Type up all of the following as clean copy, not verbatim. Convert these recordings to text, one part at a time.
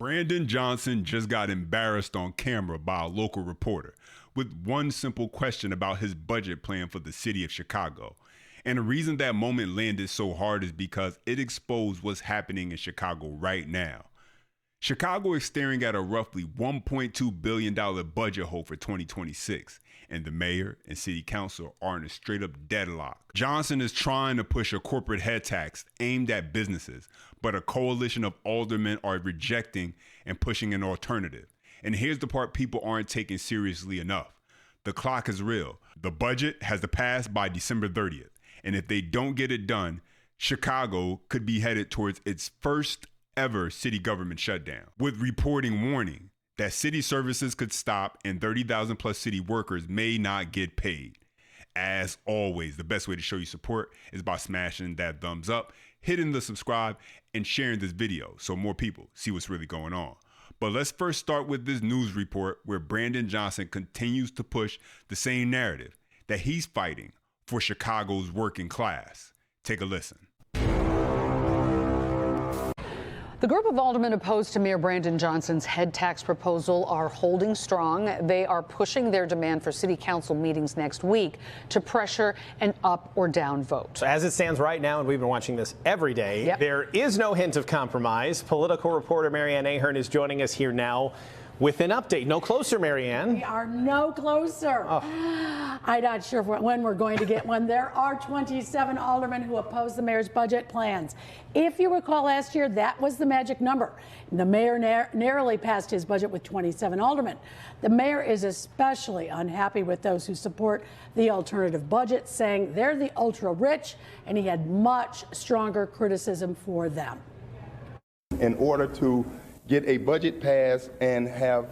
Brandon Johnson just got embarrassed on camera by a local reporter with one simple question about his budget plan for the city of Chicago. And the reason that moment landed so hard is because it exposed what's happening in Chicago right now. Chicago is staring at a roughly $1.2 billion budget hole for 2026, and the mayor and city council are in a straight up deadlock. Johnson is trying to push a corporate head tax aimed at businesses, but a coalition of aldermen are rejecting and pushing an alternative. And here's the part people aren't taking seriously enough. The clock is real. The budget has to pass by December 30th, and if they don't get it done, Chicago could be headed towards its first ever city government shutdown, with reporting warning that city services could stop and 30,000 plus city workers may not get paid. As always, the best way to show you support is by smashing that thumbs up, hitting the subscribe, and sharing this video so more people see what's really going on. But let's first start with this news report where Brandon Johnson continues to push the same narrative that he's fighting for Chicago's working class. Take a listen. The group of aldermen opposed to Mayor Brandon Johnson's head tax proposal are holding strong. They are pushing their demand for city council meetings next week to pressure an up or down vote. So as it stands right now, and we've been watching this every day, there is no hint of compromise. Political reporter Marianne Ahern is joining us here now with an update. No closer, Marianne. We are no closer. I'm not sure when we're going to get one. There are 27 aldermen who oppose the mayor's budget plans. If you recall last year, that was the magic number. The mayor narrowly passed his budget with 27 aldermen. The mayor is especially unhappy with those who support the alternative budget, saying they're the ultra rich, and he had much stronger criticism for them. In order to get a budget passed and have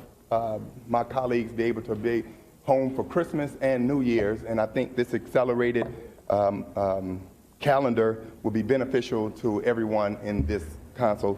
my colleagues be able to be home for Christmas and New Year's, and I think this accelerated calendar will be beneficial to everyone in this council.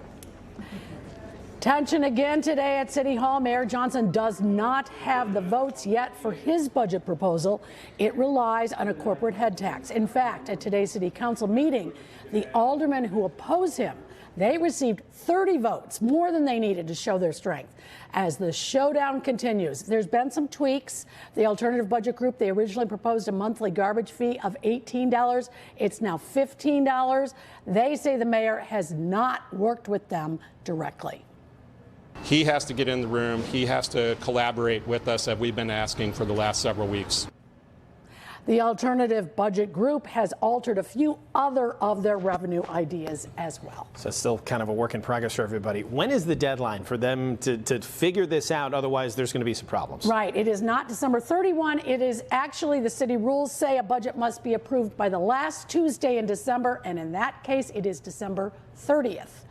Tension again today at City Hall. Mayor Johnson does not have the votes yet for his budget proposal. It relies on a corporate head tax. In fact, at today's City Council meeting, the aldermen who oppose him, they received 30 votes, more than they needed to show their strength. As the showdown continues, there's been some tweaks. The alternative budget group, they originally proposed a monthly garbage fee of $18. It's now $15. They say the mayor has not worked with them directly. He has to get in the room. He has to collaborate with us, as we've been asking for the last several weeks. The alternative budget group has altered a few other of their revenue ideas as well. So it's still kind of a work in progress for everybody. When is the deadline for them to figure this out? Otherwise, there's going to be some problems. Right. It is not December 31. It is actually, the city rules say a budget must be approved by the last Tuesday in December. And in that case, it is December 30th.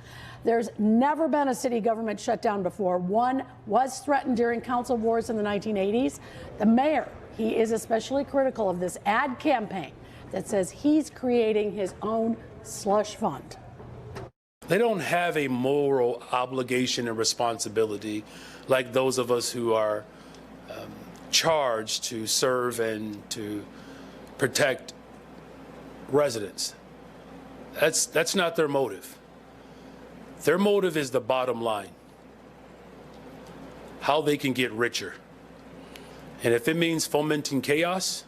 There's never been a city government shutdown before. One was threatened during council wars in the 1980s. The mayor, he is especially critical of this ad campaign that says he's creating his own slush fund. They don't have a moral obligation and responsibility like those of us who are charged to serve and to protect residents. That's not their motive. Their motive is the bottom line, how they can get richer. And if it means fomenting chaos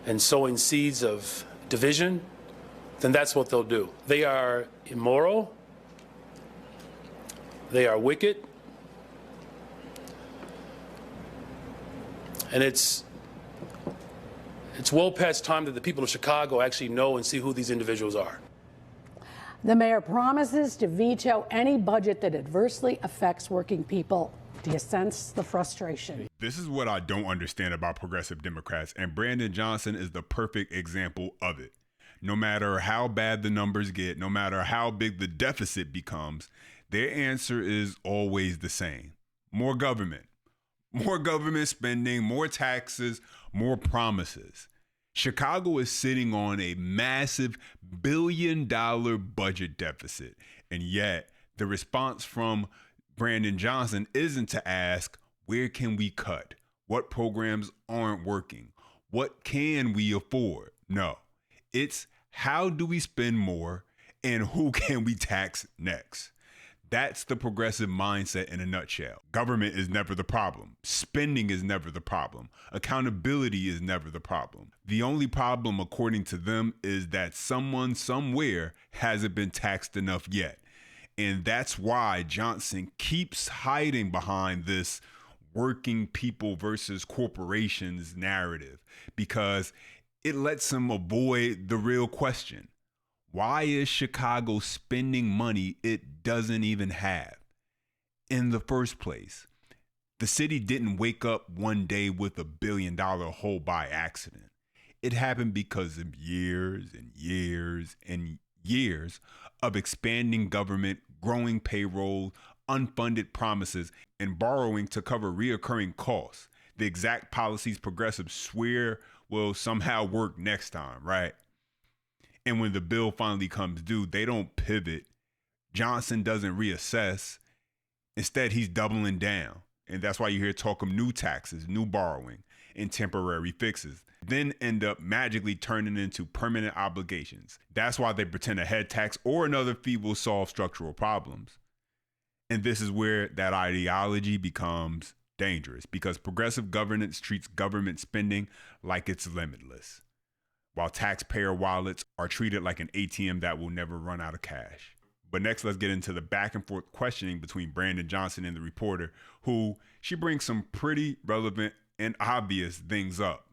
and sowing seeds of division, then that's what they'll do. They are immoral. They are wicked. And it's well past time that the people of Chicago actually know and see who these individuals are. The mayor promises to veto any budget that adversely affects working people. Do you sense the frustration? This is what I don't understand about progressive Democrats, and Brandon Johnson is the perfect example of it. No matter how bad the numbers get, no matter how big the deficit becomes, their answer is always the same. More government spending, more taxes, more promises. Chicago is sitting on a massive billion-dollar budget deficit, and yet the response from Brandon Johnson isn't to ask, where can we cut? What programs aren't working? What can we afford? No, it's how do we spend more and who can we tax next? That's the progressive mindset in a nutshell. Government is never the problem. Spending is never the problem. Accountability is never the problem. The only problem, according to them, is that someone somewhere hasn't been taxed enough yet. And that's why Johnson keeps hiding behind this working people versus corporations narrative, because it lets him avoid the real question. Why is Chicago spending money it doesn't even have in the first place? The city didn't wake up one day with $1 billion hole by accident. It happened because of years and years and years of expanding government, growing payroll, unfunded promises, and borrowing to cover reoccurring costs. The exact policies progressives swear will somehow work next time, right? And when the bill finally comes due, they don't pivot. Johnson doesn't reassess. Instead, he's doubling down. And that's why you hear talk of new taxes, new borrowing, and temporary fixes, then end up magically turning into permanent obligations. That's why they pretend a head tax or another fee will solve structural problems. And this is where that ideology becomes dangerous, because progressive governance treats government spending like it's limitless, while taxpayer wallets are treated like an ATM that will never run out of cash. But next, let's get into the back and forth questioning between Brandon Johnson and the reporter, who she brings some pretty relevant and obvious things up.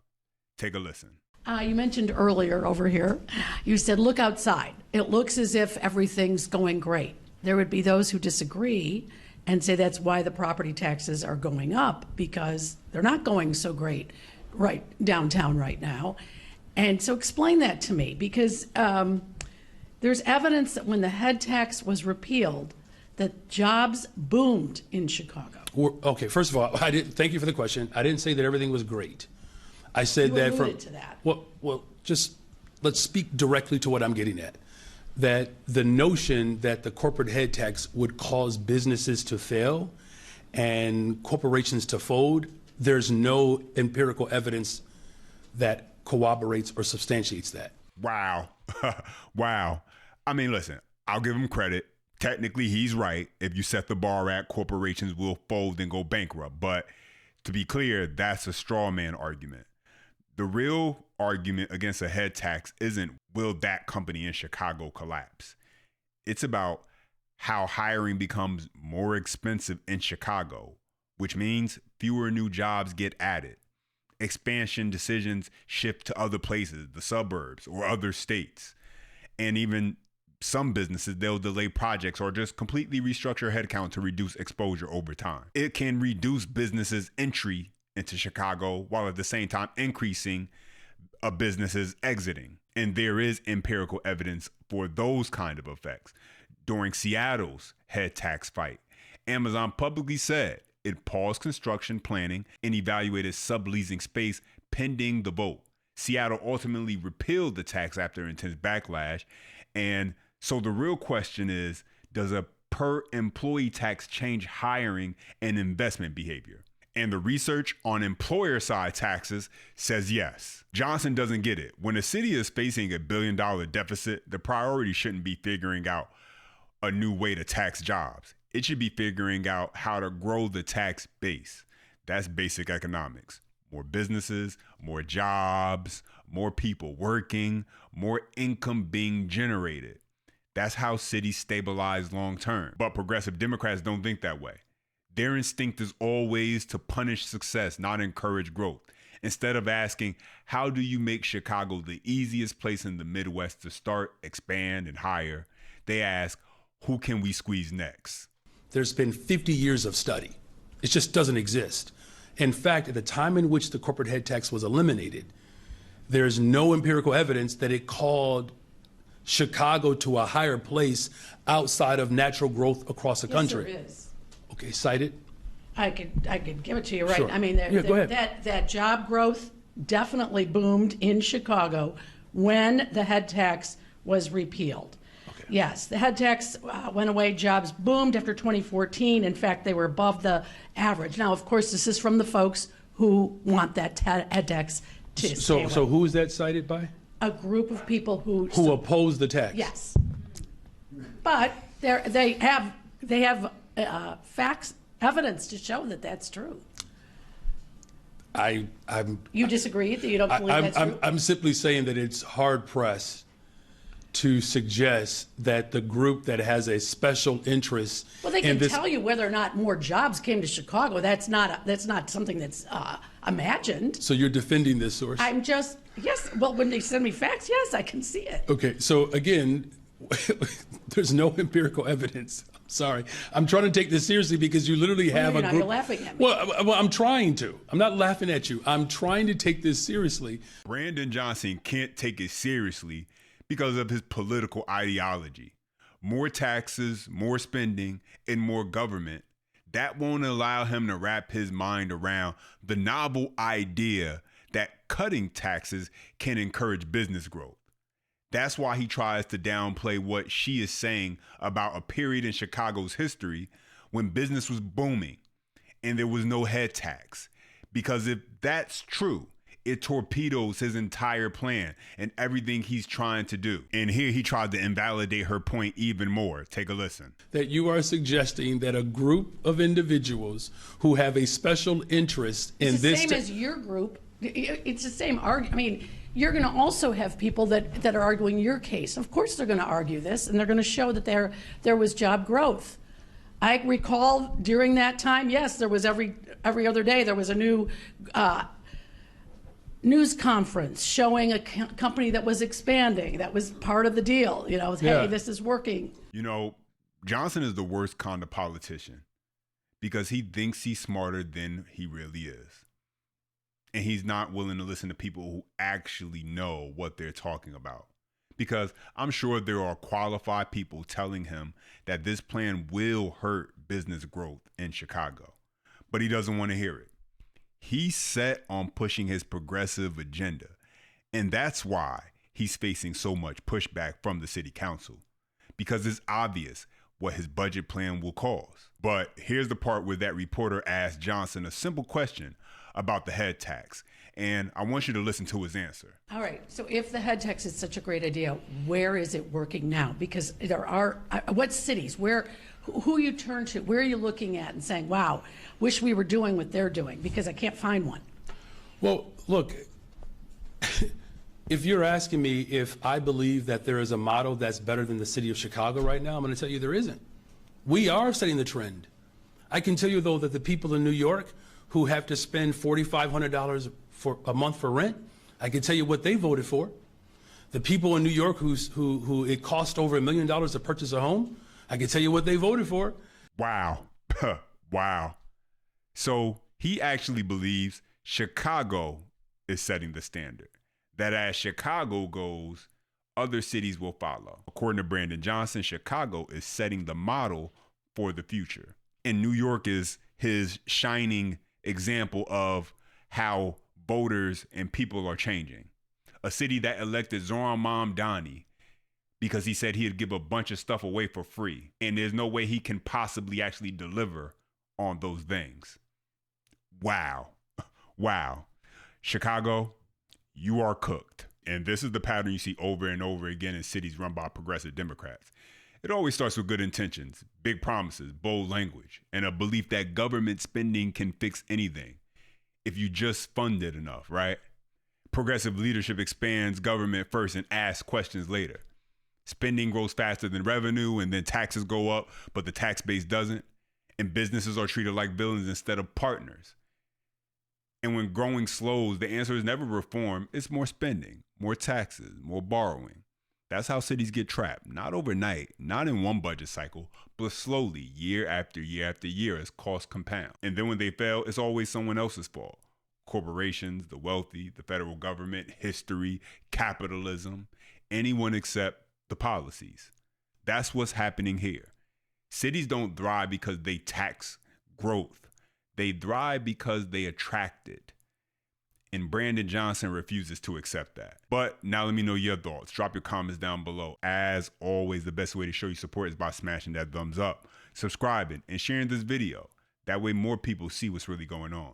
Take a listen. You mentioned earlier over here, you said, look outside. It looks as if everything's going great. There would be those who disagree and say that's why the property taxes are going up, because they're not going so great right downtown right now. And so explain that to me, because there's evidence that when the head tax was repealed, that jobs boomed in Chicago. Okay, first of all, thank you for the question. I didn't say that everything was great. I said you alluded to that. Well, just let's speak directly to what I'm getting at. That the notion that the corporate head tax would cause businesses to fail and corporations to fold, there's no empirical evidence that corroborates or substantiates that. Wow. Wow. I mean, listen, I'll give him credit. Technically, he's right. If you set the bar at, corporations will fold and go bankrupt. But to be clear, that's a straw man argument. The real argument against a head tax isn't will that company in Chicago collapse. It's about how hiring becomes more expensive in Chicago, which means fewer new jobs get added. Expansion decisions shift to other places, the suburbs or other states. And even some businesses, they'll delay projects or just completely restructure headcount to reduce exposure over time. It can reduce businesses' entry into Chicago while at the same time increasing a business's exiting. And there is empirical evidence for those kind of effects. During Seattle's head tax fight, Amazon publicly said it paused construction planning and evaluated subleasing space pending the vote. Seattle ultimately repealed the tax after intense backlash. And so the real question is, does a per employee tax change hiring and investment behavior? And the research on employer side taxes says yes. Johnson doesn't get it. When a city is facing $1 billion deficit, the priority shouldn't be figuring out a new way to tax jobs. It should be figuring out how to grow the tax base. That's basic economics. More businesses, more jobs, more people working, more income being generated. That's how cities stabilize long term. But progressive Democrats don't think that way. Their instinct is always to punish success, not encourage growth. Instead of asking, how do you make Chicago the easiest place in the Midwest to start, expand, and hire, they ask, who can we squeeze next? There's been 50 years of study. It just doesn't exist. In fact, at the time in which the corporate head tax was eliminated, there's no empirical evidence that it called Chicago to a higher place outside of natural growth across the country. Yes, there is. Okay, cite it. I could give it to you, right? Sure. I mean, Go ahead. that job growth definitely boomed in Chicago when the head tax was repealed. Okay. Yes, the head tax went away, jobs boomed after 2014. In fact, they were above the average. Now, of course, this is from the folks who want that head tax to stay away. So who is that cited by? A group of people who oppose the tax. Yes. But they have They have facts, evidence to show that that's true. You disagree? You don't believe that's true? I'm simply saying that it's hard pressed to suggest that the group that has a special interest. Well, they can tell you whether or not more jobs came to Chicago. That's not something that's imagined. So you're defending this source? Yes. Well, when they send me facts, yes, I can see it. Okay. So again, there's no empirical evidence. I'm sorry. I'm trying to take this seriously because you literally have a group. You're laughing at me. Well, I'm trying to. I'm not laughing at you. I'm trying to take this seriously. Brandon Johnson can't take it seriously because of his political ideology. More taxes, more spending, and more government. That won't allow him to wrap his mind around the novel idea that cutting taxes can encourage business growth. That's why he tries to downplay what she is saying about a period in Chicago's history when business was booming and there was no head tax. Because if that's true, it torpedoes his entire plan and everything he's trying to do. And here he tried to invalidate her point even more. Take a listen. That you are suggesting that a group of individuals who have a special interest in this. It's the same as your group. It's the same argument. I mean, you're going to also have people that are arguing your case. Of course they're going to argue this, and they're going to show that there was job growth. I recall during that time, yes, there was every other day there was a new news conference showing a company that was expanding. That was part of the deal. Hey, this is working. Johnson is the worst kind of politician because he thinks he's smarter than he really is. And he's not willing to listen to people who actually know what they're talking about. Because I'm sure there are qualified people telling him that this plan will hurt business growth in Chicago. But he doesn't want to hear it. He's set on pushing his progressive agenda, and that's why he's facing so much pushback from the city council, because it's obvious what his budget plan will cause. But here's the part where that reporter asked Johnson a simple question about the head tax, and I want you to listen to his answer. All right, so if the head tax is such a great idea, where is it working now? Because there are, what cities, who you turn to, where are you looking at and saying, wow, wish we were doing what they're doing, because I can't find one. Well, look, if you're asking me if I believe that there is a model that's better than the city of Chicago right now, I'm going to tell you there isn't. We are setting the trend. I can tell you, though, that the people in New York who have to spend $4,500 for a month for rent, I can tell you what they voted for. The people in New York who it cost over $1 million to purchase a home, I can tell you what they voted for. Wow. Wow. So he actually believes Chicago is setting the standard. That as Chicago goes, other cities will follow. According to Brandon Johnson, Chicago is setting the model for the future. And New York is his shining example of how voters and people are changing. A city that elected Zoran Mamdani because he said he'd give a bunch of stuff away for free. And there's no way he can possibly actually deliver on those things. Wow. Wow. Chicago, you are cooked. And this is the pattern you see over and over again in cities run by progressive Democrats. It always starts with good intentions, big promises, bold language, and a belief that government spending can fix anything if you just fund it enough, right? Progressive leadership expands government first and asks questions later. Spending grows faster than revenue, and then taxes go up, but the tax base doesn't. And businesses are treated like villains instead of partners. And when growing slows, the answer is never reform. It's more spending, more taxes, more borrowing. That's how cities get trapped. Not overnight, not in one budget cycle, but slowly, year after year after year, as costs compound. And then when they fail, it's always someone else's fault. Corporations, the wealthy, the federal government, history, capitalism, anyone except the policies. That's what's happening here. Cities don't thrive because they tax growth. They thrive because they attract it. And Brandon Johnson refuses to accept that. But now let me know your thoughts. Drop your comments down below. As always, the best way to show your support is by smashing that thumbs up, subscribing, and sharing this video. That way more people see what's really going on.